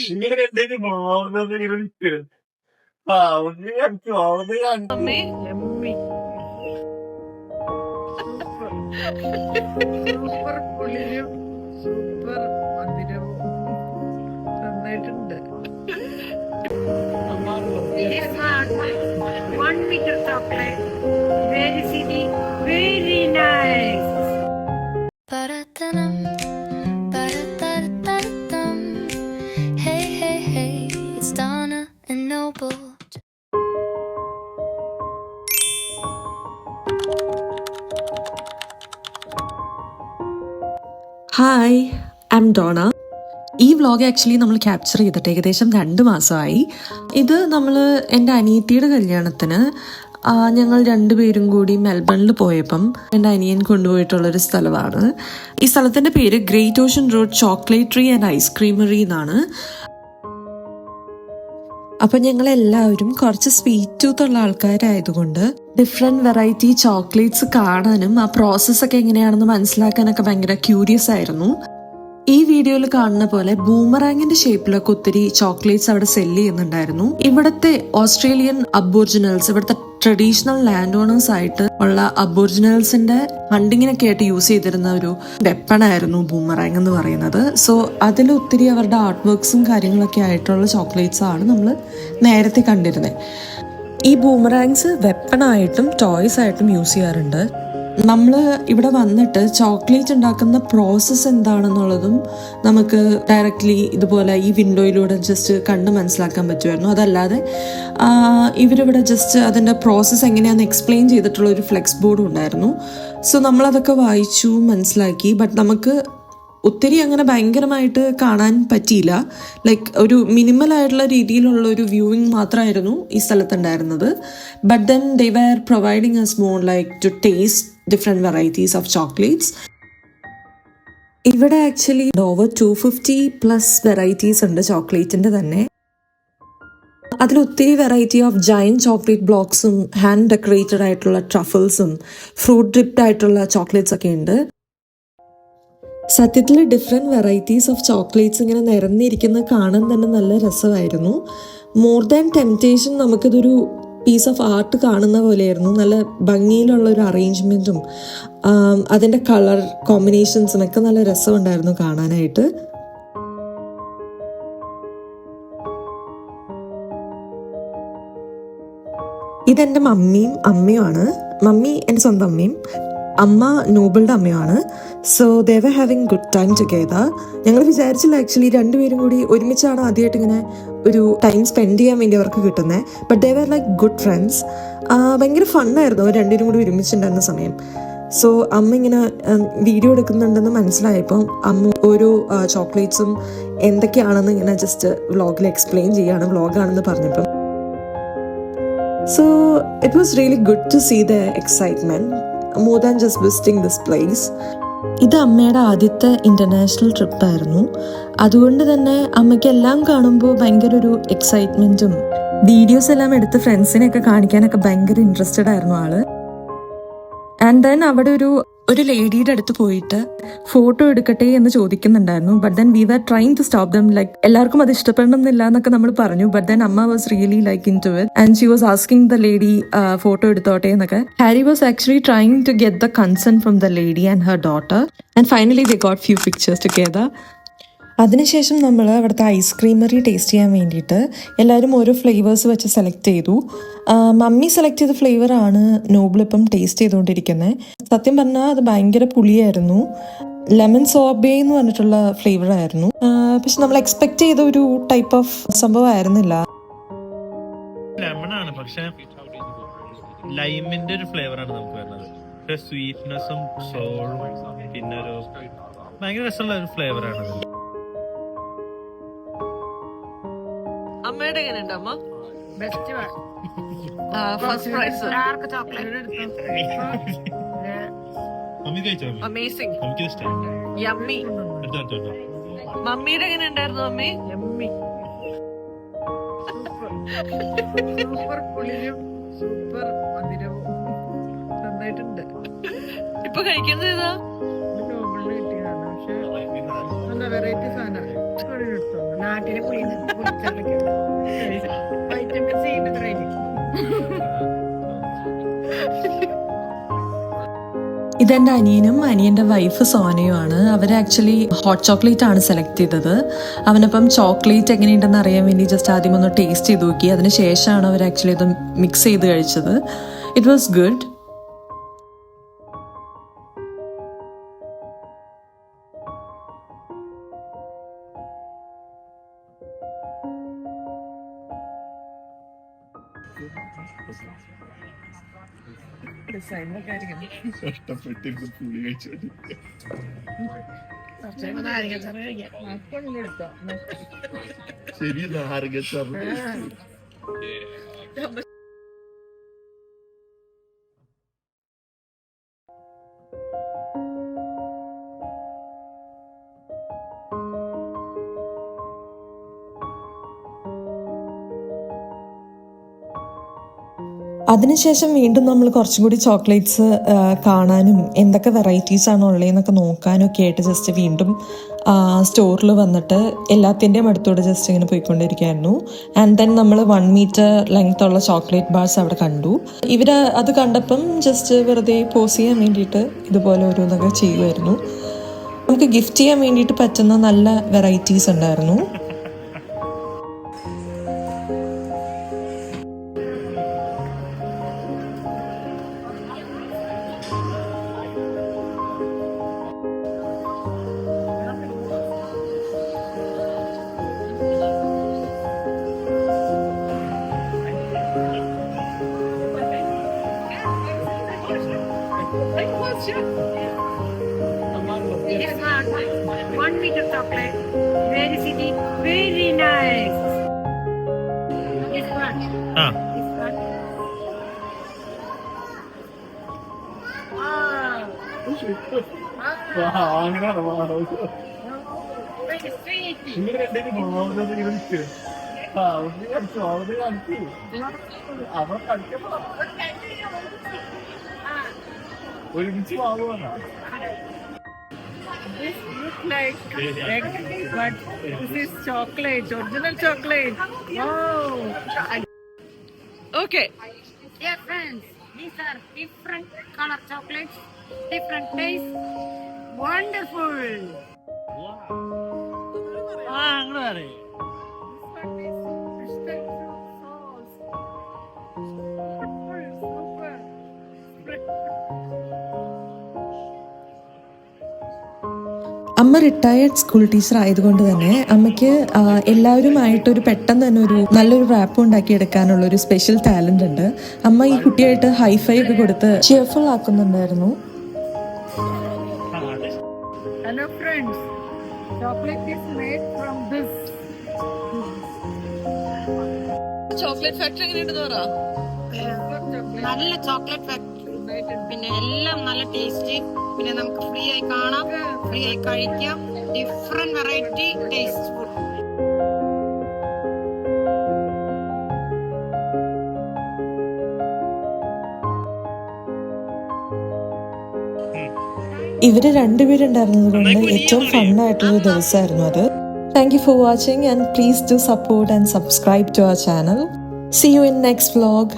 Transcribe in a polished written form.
ഇങ്ങനെ എന്തെങ്കിലും മാറുന്നത് മമ്മി സൂപ്പർ കുളിരും സൂപ്പർ മന്ദിരവും നന്നായിട്ടുണ്ട്. 1 meter chocolate, very sweet, very nice. Ba-da-da-dum, ba-da-da-da-da-dum. Hey, hey, hey, it's Donna and Noble. Hi, I am Donna. ഈ vlog actually നമ്മൾ ക്യാപ്ചർ ചെയ്തിട്ട് ഏകദേശം 2 മാസമായി. ഇത് നമ്മൾ എൻ്റെ അനിയത്തിയുടെ കല്യാണത്തിന് ഞങ്ങൾ 2 പേരും കൂടി മെൽബണിൽ പോയപ്പം എൻ്റെ അനിയൻ കൊണ്ടുപോയിട്ടുള്ളൊരു സ്ഥലമാണ്. ഈ സ്ഥലത്തിൻ്റെ പേര് ഗ്രേറ്റ് ഓഷൻ റോഡ് ചോക്ലേറ്ററി ആൻഡ് ഐസ്ക്രീമറി എന്നാണ്. അപ്പം ഞങ്ങളെല്ലാവരും കുറച്ച് സ്വീറ്റ് ടൂത്ത് ഉള്ള ആൾക്കാരായതുകൊണ്ട് ഡിഫറെൻറ്റ് വെറൈറ്റി ചോക്ലേറ്റ്സ് കാണാനും ആ പ്രോസസ്സൊക്കെ എങ്ങനെയാണെന്ന് മനസ്സിലാക്കാനൊക്കെ ഭയങ്കര ക്യൂരിയസ് ആയിരുന്നു. ഈ വീഡിയോയിൽ കാണുന്ന പോലെ ബൂമറാങ്ങിന്റെ ഷേപ്പിലൊക്കെ ഒത്തിരി ചോക്ലേറ്റ്സ് അവിടെ സെല്ല് ചെയ്യുന്നുണ്ടായിരുന്നു. ഇവിടുത്തെ ഓസ്ട്രേലിയൻ അബോറിജിനൽസ്, ഇവിടുത്തെ ട്രഡീഷണൽ ലാൻഡ് ഓണേഴ്സ് ആയിട്ട് ഉള്ള അബോറിജിനൽസിന്റെ ഹണ്ടിങ്ങിനൊക്കെ ആയിട്ട് യൂസ് ചെയ്തിരുന്ന ഒരു വെപ്പണായിരുന്നു ബൂമറാങ് എന്ന് പറയുന്നത്. സോ അതിൽ ഒത്തിരി അവരുടെ ആർട്ട് വർക്ക്സും കാര്യങ്ങളൊക്കെ ആയിട്ടുള്ള ചോക്ലേറ്റ്സ് ആണ് നമ്മൾ നേരത്തെ കണ്ടിരുന്നത്. ഈ ബൂമറാങ്സ് വെപ്പണായിട്ടും ടോയ്സ് ആയിട്ടും യൂസ് ചെയ്യാറുണ്ട്. നമ്മൾ ഇവിടെ വന്നിട്ട് ചോക്ലേറ്റ് ഉണ്ടാക്കുന്ന പ്രോസസ്സ് എന്താണെന്നുള്ളതും നമുക്ക് ഡയറക്റ്റ്ലി ഇതുപോലെ ഈ വിൻഡോയിലൂടെ ജസ്റ്റ് കണ്ട് മനസ്സിലാക്കാൻ പറ്റുമായിരുന്നു. അതല്ലാതെ ഇവരിവിടെ ജസ്റ്റ് അതിൻ്റെ പ്രോസസ്സ് എങ്ങനെയാണെന്ന് എക്സ്പ്ലെയിൻ ചെയ്തിട്ടുള്ള ഒരു ഫ്ലെക്സ് ബോർഡും ഉണ്ടായിരുന്നു. സോ നമ്മളതൊക്കെ വായിച്ചു മനസ്സിലാക്കി. ബട്ട് നമുക്ക് ഒത്തിരി അങ്ങനെ ഭയങ്കരമായിട്ട് കാണാൻ പറ്റിയില്ല. ലൈക്ക് ഒരു മിനിമൽ ആയിട്ടുള്ള രീതിയിലുള്ള ഒരു വ്യൂയിങ് മാത്രമായിരുന്നു ഈ സ്ഥലത്തുണ്ടായിരുന്നത്. But then they were providing us more like to taste different varieties of chocolates. ഇവിടെ ആക്ച്വലി ഓവർ 250+ വെറൈറ്റീസ് ഉണ്ട് ചോക്ലേറ്റിൻ്റെ തന്നെ. അതിലൊത്തിരി വെറൈറ്റി ഓഫ് ജയൻറ്റ് ചോക്ലേറ്റ് ബ്ലോക്സും ഹാൻഡ് ഡെക്കറേറ്റഡ് ആയിട്ടുള്ള ട്രഫിൾസും ഫ്രൂട്ട് ഡ്രിപ്ഡ് ആയിട്ടുള്ള ചോക്ലേറ്റ്സ് ഒക്കെ ഉണ്ട്. സത്യത്തിൽ ഡിഫറെൻറ്റ് വെറൈറ്റീസ് ഓഫ് ചോക്ലേറ്റ്സ് ഇങ്ങനെ നിരന്നിരിക്കുന്നത് കാണാൻ തന്നെ നല്ല രസമായിരുന്നു. മോർ ദാൻ ടെംപ്റ്റേഷൻ നമുക്കിതൊരു പീസ് ഓഫ് ആർട്ട് കാണുന്ന പോലെയായിരുന്നു. നല്ല ഭംഗിയിലുള്ള ഒരു അറേഞ്ച്മെൻറ്റും അതിൻ്റെ കളർ കോമ്പിനേഷൻസും ഒക്കെ നല്ല രസമുണ്ടായിരുന്നു കാണാനായിട്ട്. ഇതെൻ്റെ മമ്മിയും അമ്മയുമാണ്. മമ്മി എൻ്റെ സ്വന്തം അമ്മയും അമ്മ നോബിളുടെ അമ്മയാണ്. So they were having good time together. ഞങ്ങൾ വിചാരിച്ചില്ല ആക്ച്വലി 2 പേരും കൂടി ഒരുമിച്ചാണ് ആദ്യമായിട്ട് ഇങ്ങനെ ഒരു ടൈം സ്പെൻഡ് ചെയ്യാൻ വേണ്ടി അവർക്ക് കിട്ടുന്നത്. But they were like good friends. ഭയങ്കര ഫണ്ണായിരുന്നു അവർ 2 പേരും കൂടി ഒരുമിച്ചുണ്ടായിരുന്ന സമയം. സോ അമ്മ ഇങ്ങനെ വീഡിയോ എടുക്കുന്നുണ്ടെന്ന് മനസ്സിലായപ്പോൾ അമ്മ ഓരോ ചോക്ലേറ്റ്സും എന്തൊക്കെയാണെന്ന് ഇങ്ങനെ ജസ്റ്റ് വ്ളോഗിൽ എക്സ്പ്ലെയിൻ ചെയ്യാണ്, വ്ളോഗാണെന്ന് പറഞ്ഞപ്പം. So it was really good to see the excitement more than just visiting this place. ഇത് അമ്മയുടെ ആദ്യത്തെ ഇൻ്റർനാഷണൽ ട്രിപ്പായിരുന്നു. അതുകൊണ്ട് തന്നെ അമ്മയ്ക്ക് എല്ലാം കാണുമ്പോൾ ഭയങ്കര ഒരു എക്സൈറ്റ്മെൻറ്റും വീഡിയോസ് എല്ലാം എടുത്ത് ഫ്രണ്ട്സിനെയൊക്കെ കാണിക്കാനൊക്കെ ഭയങ്കര ഇൻട്രസ്റ്റഡ് ആയിരുന്നു ആള്. ആൻഡ് ദെൻ അവിടെ ഒരു ലേഡിയുടെ അടുത്ത് പോയിട്ട് ഫോട്ടോ എടുക്കട്ടെ എന്ന് ചോദിക്കുന്നുണ്ടായിരുന്നു. But then we were trying to stop them. Like എല്ലാവർക്കും അത് ഇഷ്ടപ്പെടണമെന്നില്ല എന്നൊക്കെ നമ്മൾ പറഞ്ഞു. ബട്ട് ദെൻ അമ്മ was really like into it and she was asking the lady photo എടുത്തോട്ടെ എന്നൊക്കെ. Harry was actually trying to get the consent from the lady and her daughter. And finally they got few pictures together. അതിനുശേഷം നമ്മൾ അവിടുത്തെ ഐസ്ക്രീമറി taste ചെയ്യാൻ വേണ്ടിയിട്ട് എല്ലാവരും ഓരോ flavours വെച്ച് സെലക്ട് ചെയ്തു. മമ്മി സെലക്ട് ചെയ്ത ഫ്ലേവറാണ് നോബിളിപ്പം ടേസ്റ്റ് ചെയ്തുകൊണ്ടിരിക്കുന്നത്. സത്യം പറഞ്ഞാൽ അത് ഭയങ്കര പുളിയായിരുന്നു. ലെമൺ സോബേ എന്ന് പറഞ്ഞിട്ടുള്ള ഫ്ലേവർ ആയിരുന്നു. പക്ഷെ നമ്മൾ എക്സ്പെക്ട് ചെയ്ത ഒരു ടൈപ്പ് ഓഫ് സംഭവം ആയിരുന്നില്ല. ലെമൺ ആണ്, പക്ഷെ ലൈമിന്റെ ഒരു ഫ്ലേവർ ആണ് നമുക്ക് വരുന്നത്. സ്വീറ്റ്നെസ്സും സോളും പിന്നെ ഒരു ഭയങ്കര രസമുള്ള ഒരു ഫ്ലേവർ ആണ്. അമ്മയുടെ എങ്ങനെയുണ്ട് അമ്മ? Best first prize dark chocolate amazing yummy. മമ്മിയുടെ എങ്ങനെ ഉണ്ടായിരുന്നു മമ്മി? യമ്മി. സൂപ്പർ കുളിരും സൂപ്പർ മന്ദിരവും നന്നായിട്ടുണ്ട്. ഇപ്പൊ കഴിക്കുന്നത് ഏതാ? ഇത് നോബിളിന് കിട്ടിയതാണ്. പക്ഷെ നല്ല വെറൈറ്റി സാധനമാണ്. നാട്ടിലെ വൈറ്റമിൻ സി ഇതെൻ്റെ അനിയനും അനിയൻ്റെ വൈഫ് സോനയുമാണ്. അവർ ആക്ച്വലി ഹോട്ട് ചോക്ലേറ്റ് ആണ് സെലക്ട് ചെയ്തത്. അവനപ്പം ചോക്ലേറ്റ് എങ്ങനെയുണ്ടെന്ന് അറിയാൻ വേണ്ടി ജസ്റ്റ് ആദ്യം ഒന്ന് ടേസ്റ്റ് ചെയ്ത് നോക്കി. അതിന് ശേഷമാണ് അവർ ആക്ച്വലി ഇത് മിക്സ് ചെയ്ത് കഴിച്ചത്. It was good. കഷ്ടപ്പെട്ടിരുന്ന് പുളി കഴിച്ചോണ്ട് ശരി നാരങ്ങച്ചാറ് അതിനുശേഷം വീണ്ടും നമ്മൾ കുറച്ചും കൂടി ചോക്ലേറ്റ്സ് കാണാനും എന്തൊക്കെ വെറൈറ്റീസ് ആണ് ഉള്ളതെന്നൊക്കെ നോക്കാനും ഒക്കെ ആയിട്ട് ജസ്റ്റ് വീണ്ടും സ്റ്റോറിൽ വന്നിട്ട് എല്ലാത്തിൻ്റെയും അടുത്തൂടെ ജസ്റ്റ് ഇങ്ങനെ പോയിക്കൊണ്ടിരിക്കുകയായിരുന്നു. ആൻഡ് ദെൻ നമ്മൾ 1 മീറ്റർ ലെങ്ത് ഉള്ള ചോക്ലേറ്റ് ബാർസ് അവിടെ കണ്ടു. ഇവർ അത് കണ്ടപ്പം ജസ്റ്റ് വെറുതെ പോസ് ചെയ്യാൻ വേണ്ടിയിട്ട് ഇതുപോലെ ഓരോന്നൊക്കെ ചെയ്യുമായിരുന്നു. നമുക്ക് ഗിഫ്റ്റ് ചെയ്യാൻ വേണ്ടിയിട്ട് പറ്റുന്ന നല്ല വെറൈറ്റീസ് ഉണ്ടായിരുന്നു. This one, 1 meter chocolate. Where is it? Very nice. This one. ആ This one. Very sweet. ഒരുമിച്ച് വാങ്ങുവാ. This looks like egg, but this is chocolate, original chocolate. Wow. Okay. Dear friends, these are different color chocolates, different taste. Wonderful. ആ അങ്ങോട്ട് വരെ അമ്മ retired school teacher ആയതുകൊണ്ട് തന്നെ അമ്മയ്ക്ക് എല്ലാവരുമായിട്ടൊരു പെട്ടെന്ന് തന്നെ ഒരു നല്ലൊരു റാപ്പ് ഉണ്ടാക്കി എടുക്കാനുള്ള ഒരു സ്പെഷ്യൽ ടാലന്റ് ഉണ്ട്. അമ്മ ഈ കുട്ടിയായിട്ട് ഹൈഫൈ ഒക്കെ കൊടുത്ത് ചിയർഫുൾ ആക്കുന്നുണ്ടായിരുന്നു. Hello friends, chocolate is made from this. Chocolate factory എങ്ങനെയുണ്ടെന്ന് പറ. നല്ല ചോക്ലേറ്റ് ഫാക്ടറി, പിന്നെ എല്ലാം നല്ല ടേസ്റ്റ്, പിന്നെ നമുക്ക് ഫ്രീ ആയി കാണാം, ഫ്രീ ആയി കഴിക്കാം. Different variety taste food. ഇവര് രണ്ടുപേരുണ്ടായിരുന്നത് കൊണ്ട് ഏറ്റവും ഫണ്ണായിട്ടുള്ള ദിവസമായിരുന്നു അത്. Thank you for watching and please do support and subscribe to our channel. See you in next vlog.